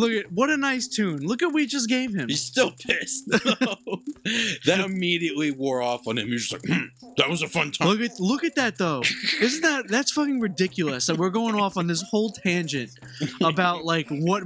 Look at what a nice tune. Look at what we just gave him. He's still pissed. That immediately wore off on him. He was just like, that was a fun time. Look at that though. Isn't that's fucking ridiculous that we're going off on this whole tangent about like what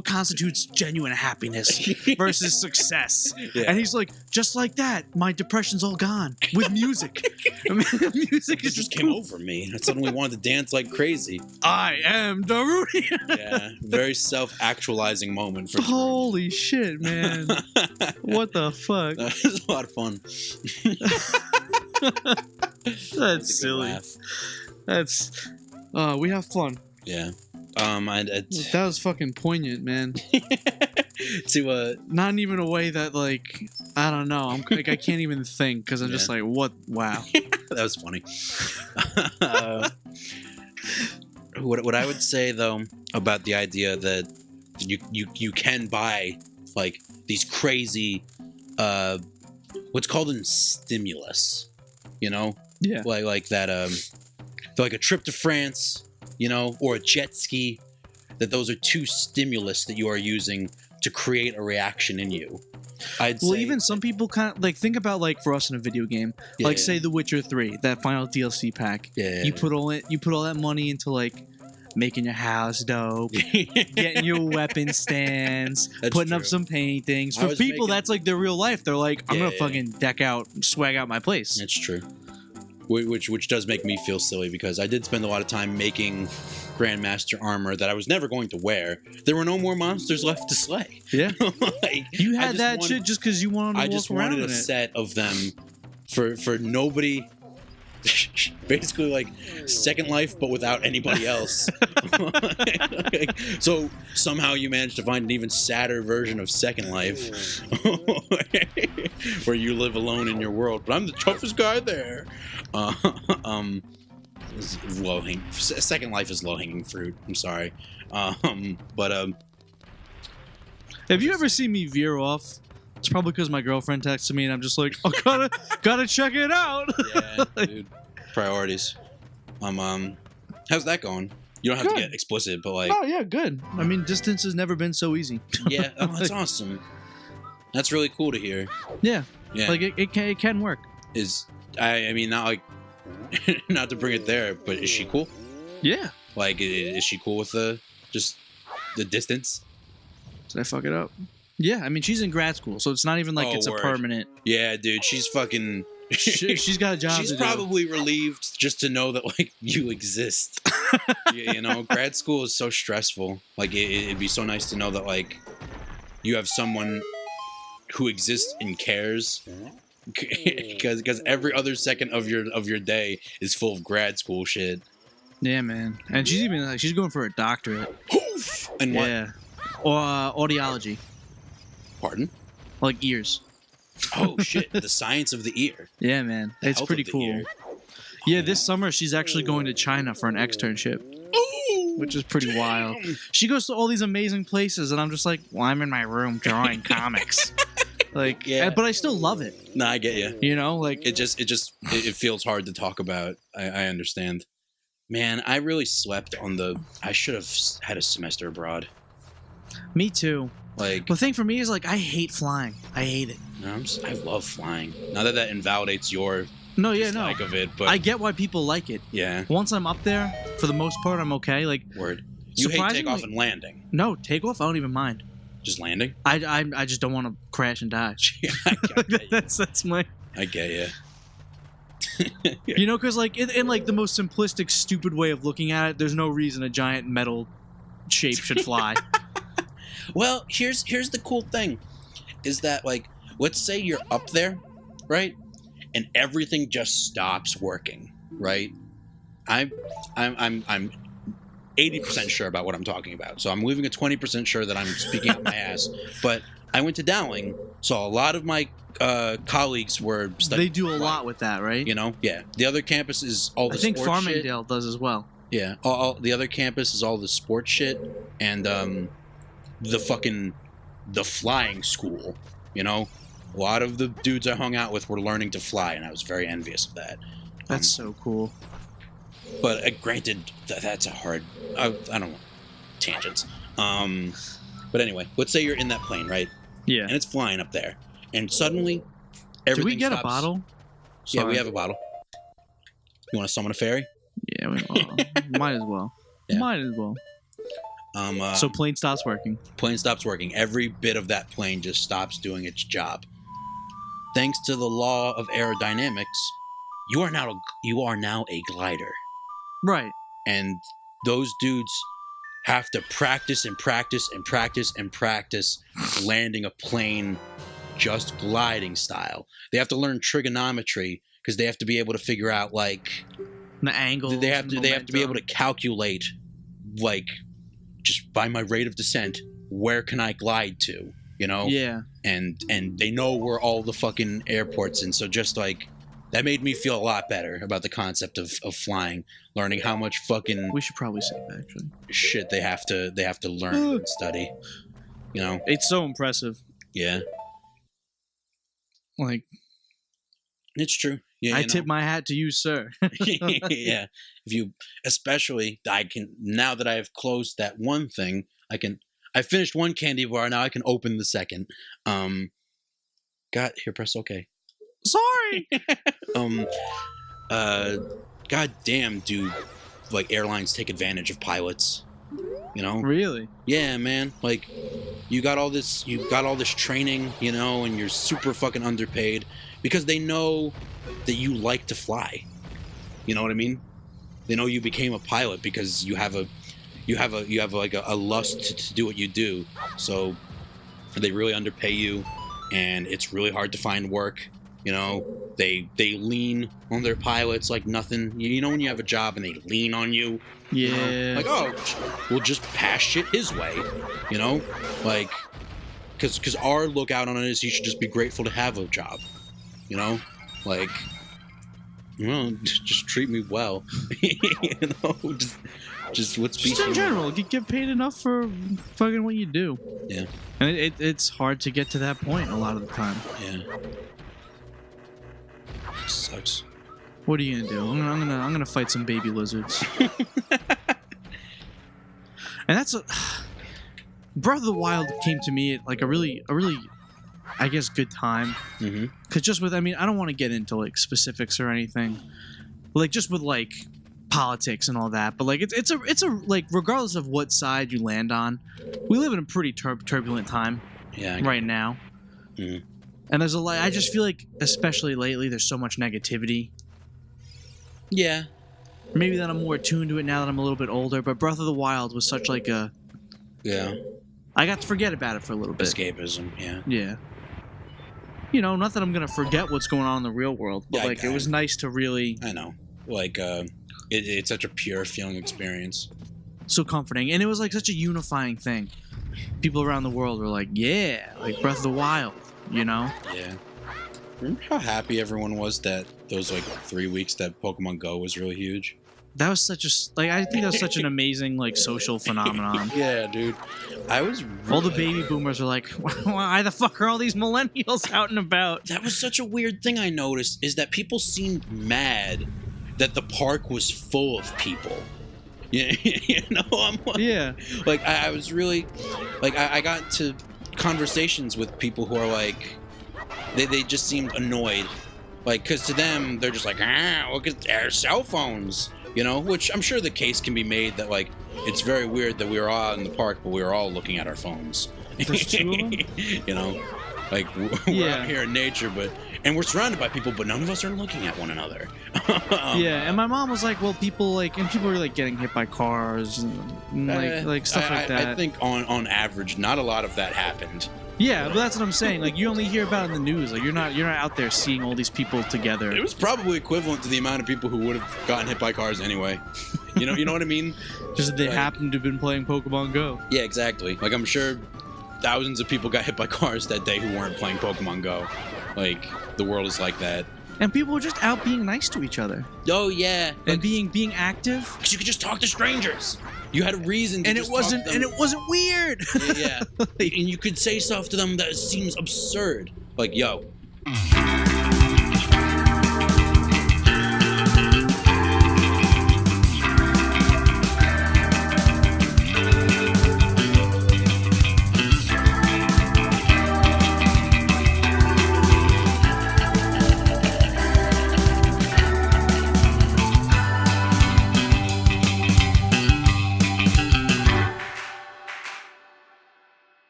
constitutes genuine happiness versus success. Yeah. And he's like, just like that, my depression's all gone with music. I mean, music It just came over me. I suddenly wanted to dance like crazy. I am Darude. Yeah, very self-actualizing moment for Holy shit, man. What the fuck? It was a lot of fun. That's silly. Laugh. That's we have fun. Yeah. That was fucking poignant, man. To Not even a way that like I don't know. I'm like I can't even think because I'm just like what? Wow. that was funny. What I would say though about the idea that you can buy like these crazy what's called a stimulus, you know? Yeah. Like that like a trip to France, you know, or a jet ski, that those are two stimulus that you are using to create a reaction in you. Well, even some people kind of like think about like for us in a video game, like say The Witcher 3, that final DLC pack. Yeah. You put all that money into like making your house dope, getting your weapon stands, putting up some paintings. For people, that's like their real life. They're like, I'm gonna fucking swag out my place. That's true. Which does make me feel silly because I did spend a lot of time making Grandmaster armor that I was never going to wear. There were no more monsters left to slay. Yeah. Like, You had that shit just because you wanted to walk around. I just wanted a set of them for nobody. Basically like Second Life but without anybody else. So somehow you managed to find an even sadder version of Second Life where you live alone in your world, but I'm the toughest guy there. Second Life is low-hanging fruit. I'm sorry. But have you ever seen me veer off? It's probably because my girlfriend texted me and I'm just like, oh, gotta check it out. Yeah, dude. Priorities. How's that going? You don't have to get explicit, but like. Oh yeah, good. I mean, distance has never been so easy. Yeah, that's awesome. That's really cool to hear. Yeah. Yeah. Like it can work. I mean, not like, not to bring it there, but is she cool? Yeah. Like, is she cool with just the distance? Did I fuck it up? Yeah, I mean, she's in grad school, so it's not even like it's a permanent. Yeah, dude, she's fucking. She's got a job. She's probably relieved just to know that like you exist. You know, grad school is so stressful. Like, it'd be so nice to know that like you have someone who exists and cares. Because every other second of your day is full of grad school shit. Yeah, man, and she's even like she's going for a doctorate. And what? Yeah, or audiology. Pardon? Like ears. Oh shit! The science of the ear. Yeah, man, it's pretty cool. Yeah, this summer she's actually going to China for an externship, which is pretty wild. She goes to all these amazing places, and I'm just like, well, I'm in my room drawing comics. Like, yeah, but I still love it. Nah, I get you. You know, like it feels hard to talk about. I understand. Man, I really slept on I should have had a semester abroad. Me too. Like, the thing for me is like I hate flying. I hate it. I love flying. Not that invalidates your dislike of it, but I get why people like it. Yeah. Once I'm up there, for the most part, I'm okay. Like, word. You hate takeoff and landing. No, takeoff I don't even mind. Just landing? I just don't want to crash and die. Yeah, I get that's my. I get you. You know, because like in like the most simplistic, stupid way of looking at it, there's no reason a giant metal shape should fly. Well, here's the cool thing, is that like, let's say you're up there, right, and everything just stops working, right? I'm 80% sure about what I'm talking about, so I'm leaving a 20% sure that I'm speaking out my ass. But I went to Dowling, so a lot of my colleagues were studying. They do a lot with that, right? You know, yeah. The other campus is all the. I think sports Farmingdale shit. Does as well. Yeah, all the other campus is all the sports shit and the flying school. You know, a lot of the dudes I hung out with were learning to fly, and I was very envious of that. That's so cool. But granted, that's a hard. I don't want tangents. But anyway, let's say you're in that plane, right? Yeah. And it's flying up there, and suddenly everything Did we get stops. a bottle? Yeah, Sorry. we have a bottle. You want to summon a fairy? Yeah, might as well. Yeah. Might as well. So plane stops working. Plane stops working. Every bit of that plane just stops doing its job. Thanks to the law of aerodynamics, you are now a glider. Right. And those dudes have to practice and practice and practice and practice landing a plane just gliding style. They have to learn trigonometry because they have to be able to figure out like the angle. They have to be able to calculate like just by my rate of descent, where can I glide to? You know? Yeah. And they know where all the fucking airports, and so just like that made me feel a lot better about the concept of flying, learning how much fucking we should probably say that actually shit they have to learn and study. You know? It's so impressive. Yeah. Like it's true. Yeah, I tip my hat to you, sir. Yeah. If you especially I can now that I have closed that one thing, I finished one candy bar, now I can open the second. Here, press OK. Sorry. God damn, dude. Like airlines take advantage of pilots. You know? Really? Yeah, man. Like you got all this training, you know, and you're super fucking underpaid because they know that you like to fly. You know what I mean? They know you became a pilot because you have like a lust to do what you do. So they really underpay you, and it's really hard to find work. You know, they lean on their pilots like nothing. You know when you have a job and they lean on you? Yeah. You know? Like, oh, we'll just pass shit his way. You know? Like, because our lookout on it is you should just be grateful to have a job. You know? Like, you know, just treat me well. You know? Just in general, you get paid enough for fucking what you do. Yeah. And it's hard to get to that point a lot of the time. Yeah. Sucks. What are you gonna do? I'm gonna fight some baby lizards. And that's Breath of the Wild came to me at like a really I guess good time. Mm-hmm. Cause just with I don't want to get into like specifics or anything, like just with like politics and all that, but like it's a like regardless of what side you land on, we live in a pretty turbulent time. Yeah. Right now. Mm. And there's a lot. I just feel like, especially lately, there's so much negativity. Yeah. Maybe that I'm more attuned to it now that I'm a little bit older. But Breath of the Wild was such like a. Yeah. I got to forget about it for a little bit. Escapism. Yeah. Yeah. You know, not that I'm gonna forget what's going on in the real world, but yeah, like it was nice to really. I know. Like, it's such a pure feeling experience. So comforting, and it was like such a unifying thing. People around the world were like, "Yeah, like Breath of the Wild." You know? Yeah. Remember how happy everyone was that those like 3 weeks that Pokemon Go was really huge? That was such a I think that was such an amazing like social phenomenon. Yeah, dude. I was all the baby boomers are like, why the fuck are all these millennials out and about? That was such a weird thing I noticed is that people seemed mad that the park was full of people. Yeah, you know, I'm like, yeah. Like I was really like I got to conversations with people who are like they just seemed annoyed, like because to them they're just like look at their cell phones, you know, which I'm sure the case can be made that like it's very weird that we were all in the park but we were all looking at our phones. There's two of them? You know, like we're out here in nature and we're surrounded by people but none of us are looking at one another. Yeah, and my mom was like, well, people were like getting hit by cars and like stuff like that. I think on average not a lot of that happened. Yeah, but that's what I'm saying. Like you only hear about it in the news. Like you're not out there seeing all these people together. It was probably equivalent to the amount of people who would have gotten hit by cars anyway. You know what I mean? Just that they happened to have been playing Pokemon Go. Yeah, exactly. Like I'm sure thousands of people got hit by cars that day who weren't playing Pokemon Go. Like the world is like that. And people were just out being nice to each other. Oh yeah, and being active. Because you could just talk to strangers. You had a reason to and it wasn't weird. Yeah. And you could say stuff to them that seems absurd. Like, yo,